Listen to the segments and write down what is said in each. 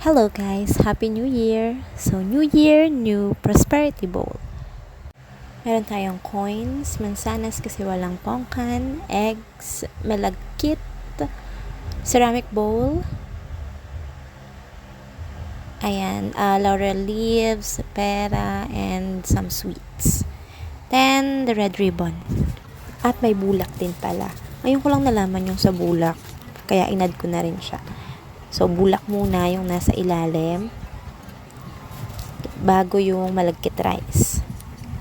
Hello guys, Happy New Year! So, New Year, new prosperity bowl. Meron tayong coins, mansanas kasi walang pongkan, eggs, malagkit, ceramic bowl, ayan, laurel leaves, pera, and some sweets. Then, the red ribbon. At may bulak din pala. Ngayon ko lang nalaman yung sa bulak, kaya inad ko na rin siya. So, bulak muna yung nasa ilalim bago yung malagkit rice.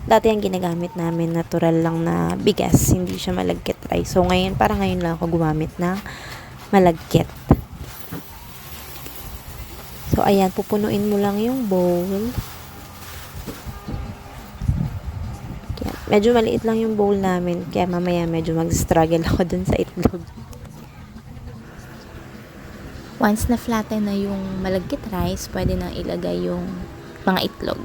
Dati ang ginagamit namin natural lang na bigas, hindi siya malagkit rice. So, ngayon lang ako gumamit ng malagkit. So, ayan, pupunuin mo lang yung bowl. Kaya, medyo maliit lang yung bowl namin, kaya mamaya medyo mag-struggle ako dun sa itlog. Once na flatten na yung malagkit rice, pwede nang ilagay yung mga itlog.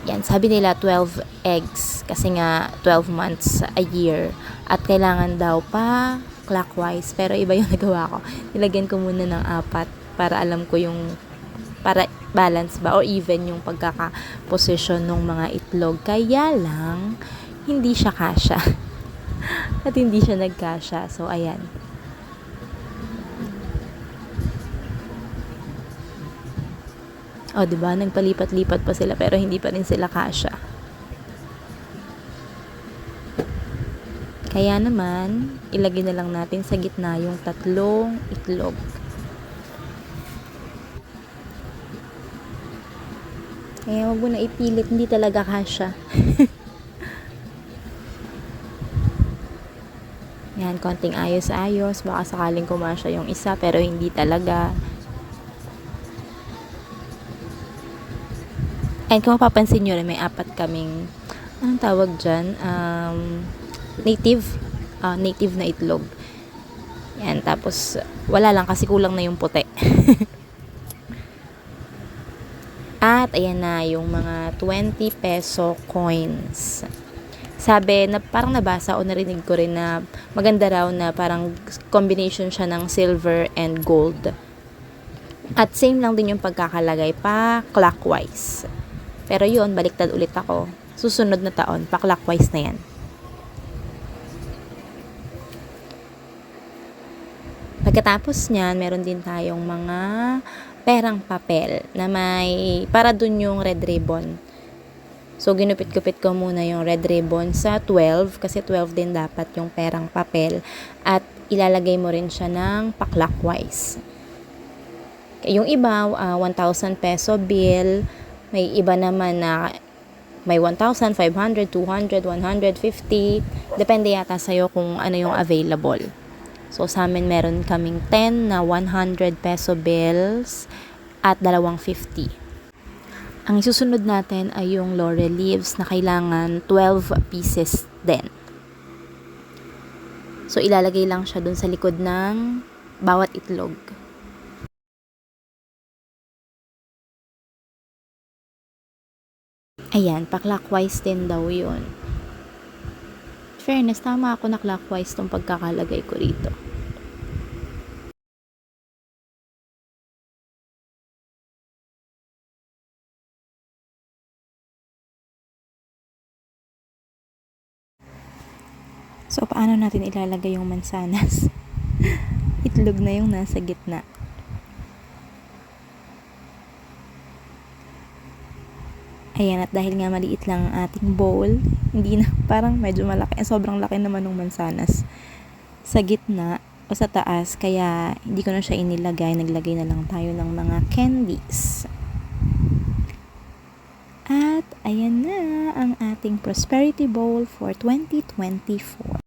Yan, sabi nila 12 eggs kasi nga 12 months a year at kailangan daw pa clockwise, pero iba yung nagawa ko. Nilagyan ko muna ng 4 para alam ko yung para balance ba o even yung pagkaka-position ng mga itlog. Kaya lang hindi siya kasya. At hindi siya nagkasya. So ayan. O, diba? Nagpalipat-lipat pa sila pero hindi pa rin sila kasya. Kaya naman, ilagay na lang natin sa gitna yung 3 itlog. Kaya wag mo na ipilit, hindi talaga kasya. Yan, konting ayos-ayos. Baka sakaling kumasya yung isa pero hindi talaga. And kung mapapansin nyo rin, may 4 kaming, anong tawag dyan? Native na itlog. Yan, tapos, wala lang kasi kulang na yung puti. At, ayan na, yung mga 20 peso coins. Sabi, na parang nabasa o narinig ko rin na maganda raw na parang combination siya ng silver and gold. At same lang din yung pagkakalagay pa clockwise. Pero yun, baliktad ulit ako. Susunod na taon, pa-clockwise na yan. Pagkatapos niyan, meron din tayong mga perang papel na may, para dun yung red ribbon. So, ginupit-gupit ko muna yung red ribbon sa 12, kasi 12 din dapat yung perang papel. At ilalagay mo rin siya ng pa-clockwise. Yung iba, 1,000 peso bill, may iba naman na may 1,000, 500, 200, 150. Depende yata sa'yo kung ano yung available. So, sa amin meron kaming 10 na 100 peso bills at 250. Ang isusunod natin ay yung laurel leaves na kailangan 12 pieces din. So, ilalagay lang siya dun sa likod ng bawat itlog. Ayan, pa-clockwise din daw yun. Fairness, tama ako na clockwise tong pagkakalagay ko rito. So, paano natin ilalagay yung mansanas? Itlog na yung nasa gitna. Ayan, at dahil nga maliit lang ang ating bowl, hindi na, parang medyo malaki, sobrang laki naman ng mansanas sa gitna o sa taas, kaya hindi ko na siya inilagay, naglagay na lang tayo ng mga candies. At ayan na ang ating prosperity bowl for 2024.